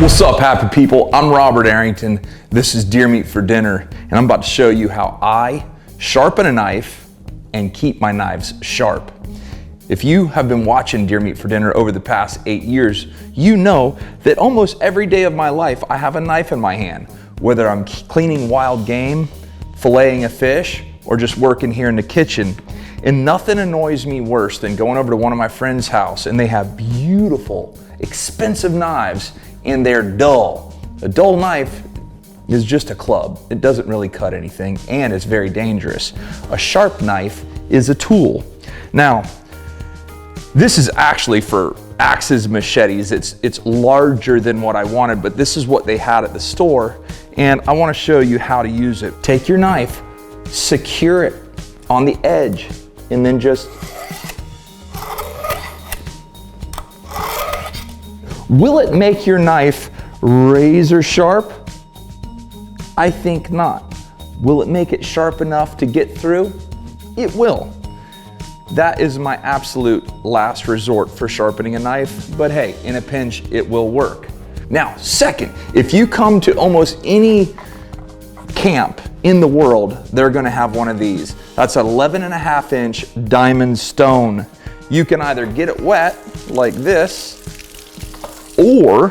What's up, happy people? I'm Robert Arrington. This is Deer Meat for Dinner, and I'm about to show you how I sharpen a knife and keep my knives sharp. If you have been watching Deer Meat for Dinner over the past 8 years, you know that almost every day of my life I have a knife in my hand, whether I'm cleaning wild game, filleting a fish, or just working here in the kitchen. And nothing annoys me worse than going over to one of my friend's house and they have beautiful, expensive knives and they're dull. A dull knife is just a club. It doesn't really cut anything and it's very dangerous. A sharp knife is a tool. Now, this is actually for axes, machetes. It's larger than what I wanted, but this is what they had at the store and I want to show you how to use it. Take your knife, secure it on the edge, and then just will it make your knife razor sharp? I think not. Will it make it sharp enough to get through? It will. That is my absolute last resort for sharpening a knife, but hey, in a pinch, it will work. Now, second, if you come to almost any camp in the world, they're gonna have one of these. That's an 11.5-inch diamond stone. You can either get it wet like this, or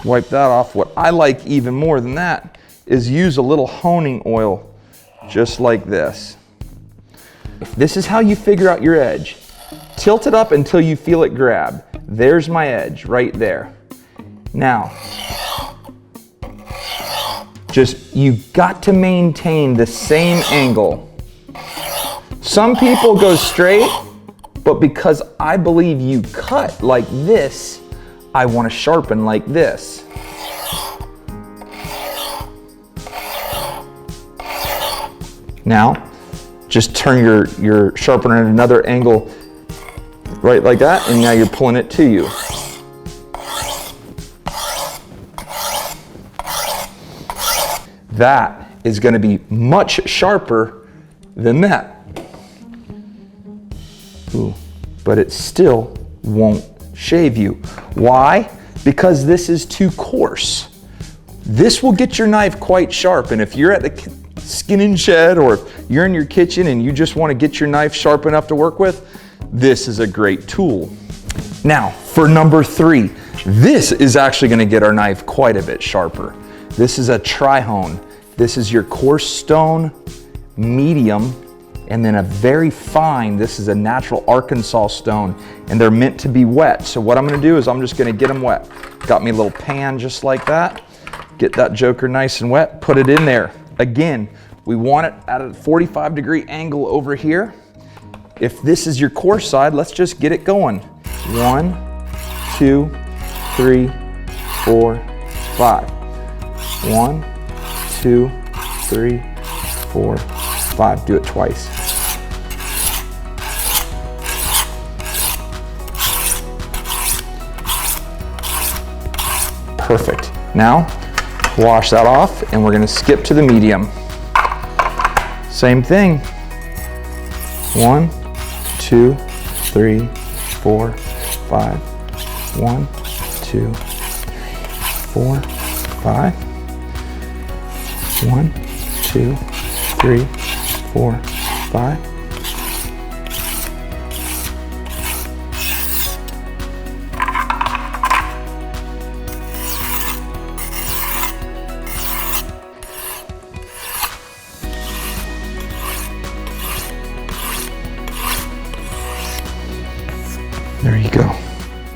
wipe that off. What I like even more than that is use a little honing oil just like this. This is how you figure out your edge. Tilt it up until you feel it grab. There's my edge right there. Now, you got to maintain the same angle. Some people go straight, but because I believe you cut like this, I want to sharpen like this. Now, just turn your sharpener at another angle, right like that, and now you're pulling it to you. That is going to be much sharper than that. Ooh, but it still won't shave you. Why? Because this is too coarse. This will get your knife quite sharp, and if you're at the skinning shed or you're in your kitchen and you just want to get your knife sharp enough to work with, this is a great tool. Now, for number 3, this is actually going to get our knife quite a bit sharper. This is a trihone. This is your coarse stone, medium, and then a very fine, this is a natural Arkansas stone, and they're meant to be wet. So what I'm gonna do is I'm just gonna get them wet. Got me a little pan just like that. Get that joker nice and wet, put it in there. Again, we want it at a 45-degree angle over here. If this is your coarse side, let's just get it going. 1, 2, 3, 4, 5. 1, 2, 3, 4, 5. Do it twice. Perfect. Now, wash that off and we're gonna skip to the medium. Same thing. 1, 2, 3, 4, 5. 1, 2, 3, 4, 5. 1, 2, 3, 4, 5. There you go.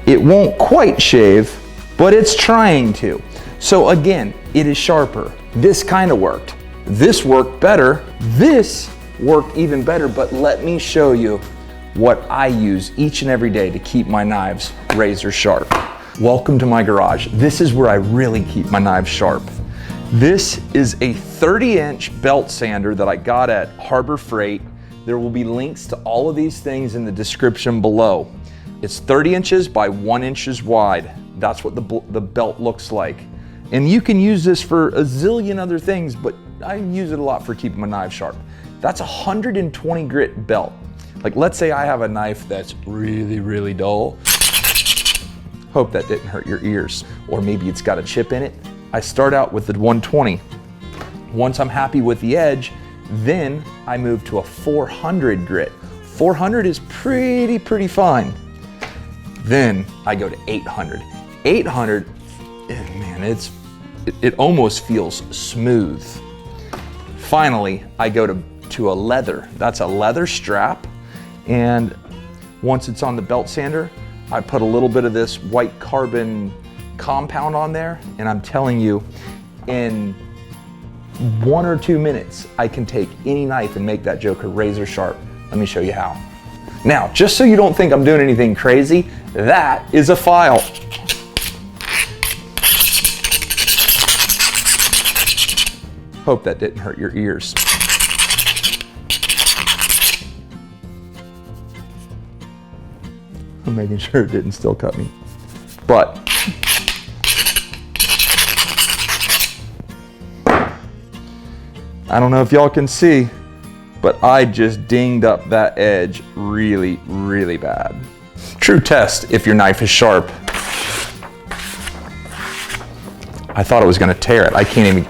It won't quite shave, but it's trying to. So again, it is sharper. This kind of worked. This worked better. This worked even better, but let me show you what I use each and every day to keep my knives razor sharp. Welcome to my garage. This is where I really keep my knives sharp. This is a 30-inch belt sander that I got at Harbor Freight. There will be links to all of these things in the description below. It's 30 inches by 1 inch wide. That's what the belt looks like. And you can use this for a zillion other things, but I use it a lot for keeping my knife sharp. That's a 120 grit belt. Like let's say I have a knife that's really, really dull. Hope that didn't hurt your ears. Or maybe it's got a chip in it. I start out with the 120. Once I'm happy with the edge, then I move to a 400 grit. 400 is pretty fine. Then I go to 800. 800, man, it almost feels smooth. Finally, I go to a leather. That's a leather strap. And once it's on the belt sander, I put a little bit of this white carbon compound on there. And I'm telling you, in 1 or 2 minutes, I can take any knife and make that joker razor sharp. Let me show you how. Now, just so you don't think I'm doing anything crazy, that is a file. Hope that didn't hurt your ears. I'm making sure it didn't still cut me. But I don't know if y'all can see, but I just dinged up that edge really bad. True test if your knife is sharp. I thought it was gonna tear it. I can't even.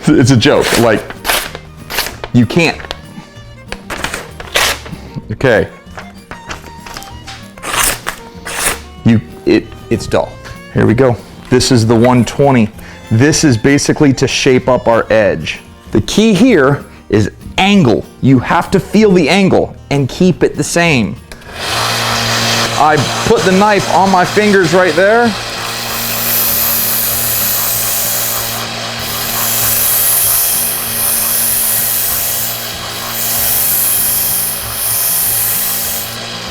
It's a joke, like, you can't. Okay. It's dull. Here we go. This is the 120. This is basically to shape up our edge. The key here is angle. You have to feel the angle and keep it the same. I put the knife on my fingers right there.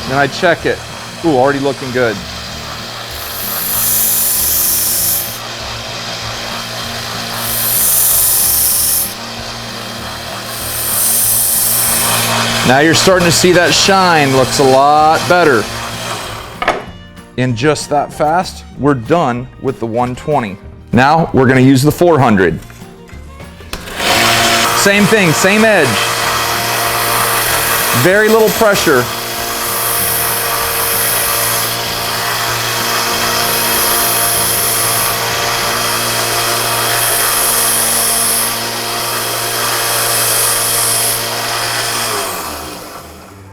Then I check it. Ooh, already looking good. Now you're starting to see that shine looks a lot better. And just that fast, we're done with the 120. Now we're gonna use the 400. Same thing, same edge. Very little pressure.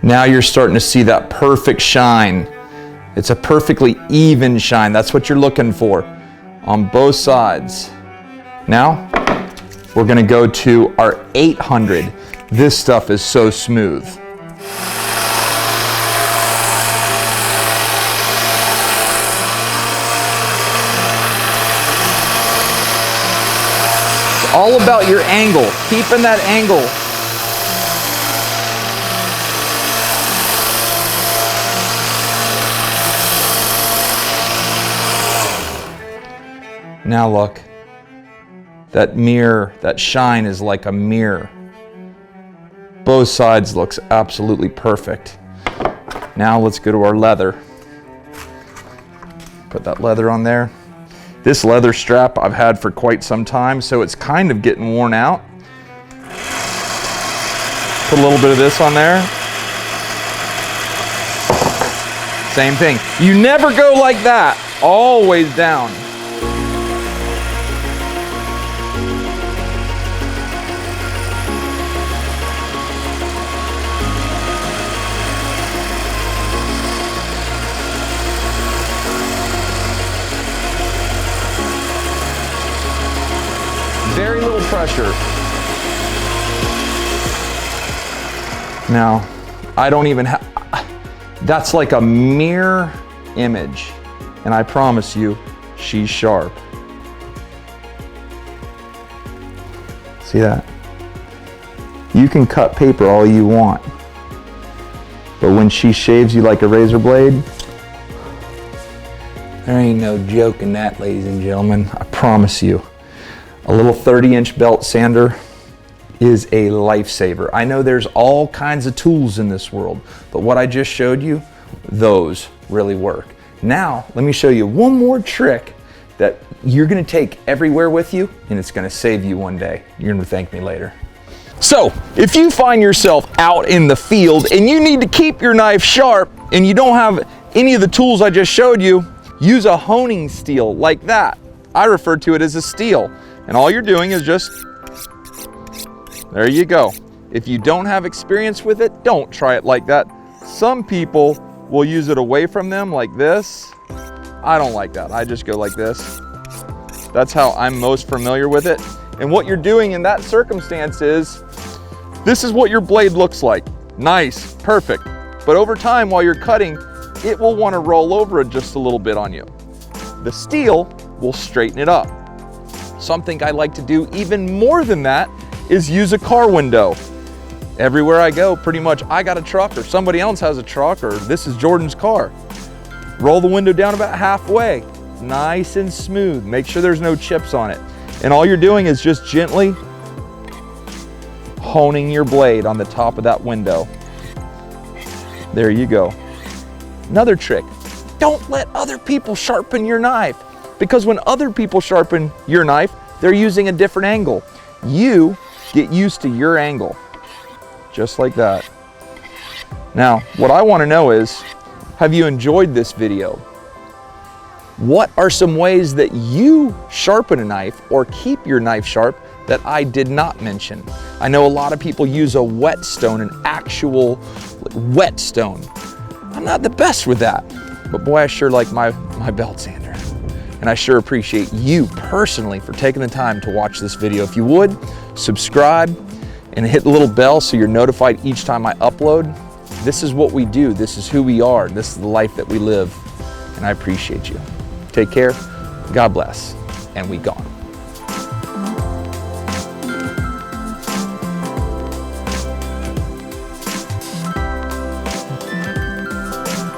Now you're starting to see that perfect shine. It's a perfectly even shine. That's what you're looking for on both sides. Now, we're gonna go to our 800. This stuff is so smooth. It's all about your angle, keeping that angle. Now look, that mirror, that shine is like a mirror. Both sides looks absolutely perfect. Now let's go to our leather. Put that leather on there. This leather strap I've had for quite some time, so it's kind of getting worn out. Put a little bit of this on there. Same thing. You never go like that, always down. Very little pressure. Now, I don't even have, that's like a mirror image. And I promise you, she's sharp. See that? You can cut paper all you want. But when she shaves you like a razor blade, there ain't no joke in that, ladies and gentlemen. I promise you. A little 30-inch belt sander is a lifesaver. I know there's all kinds of tools in this world, but what I just showed you, those really work. Now, let me show you one more trick that you're gonna take everywhere with you, and it's gonna save you one day. You're gonna thank me later. So, if you find yourself out in the field and you need to keep your knife sharp and you don't have any of the tools I just showed you, use a honing steel like that. I refer to it as a steel. And all you're doing is just, there you go. If you don't have experience with it, don't try it like that. Some people will use it away from them like this. I don't like that. I just go like this. That's how I'm most familiar with it. And what you're doing in that circumstance is, this is what your blade looks like. Nice, perfect. But over time, while you're cutting, it will want to roll over it just a little bit on you. The steel will straighten it up. Something I like to do even more than that is use a car window. Everywhere I go, pretty much I got a truck or somebody else has a truck or this is Jordan's car. Roll the window down about halfway, nice and smooth. Make sure there's no chips on it. And all you're doing is just gently honing your blade on the top of that window. There you go. Another trick, don't let other people sharpen your knife, because when other people sharpen your knife, they're using a different angle. You get used to your angle, just like that. Now, what I want to know is, have you enjoyed this video? What are some ways that you sharpen a knife or keep your knife sharp that I did not mention? I know a lot of people use a whetstone, an actual whetstone. I'm not the best with that, but boy, I sure like my belt sander. And I sure appreciate you personally for taking the time to watch this video. If you would, subscribe and hit the little bell so you're notified each time I upload. This is what we do. This is who we are. This is the life that we live. And I appreciate you. Take care, God bless, and we gone.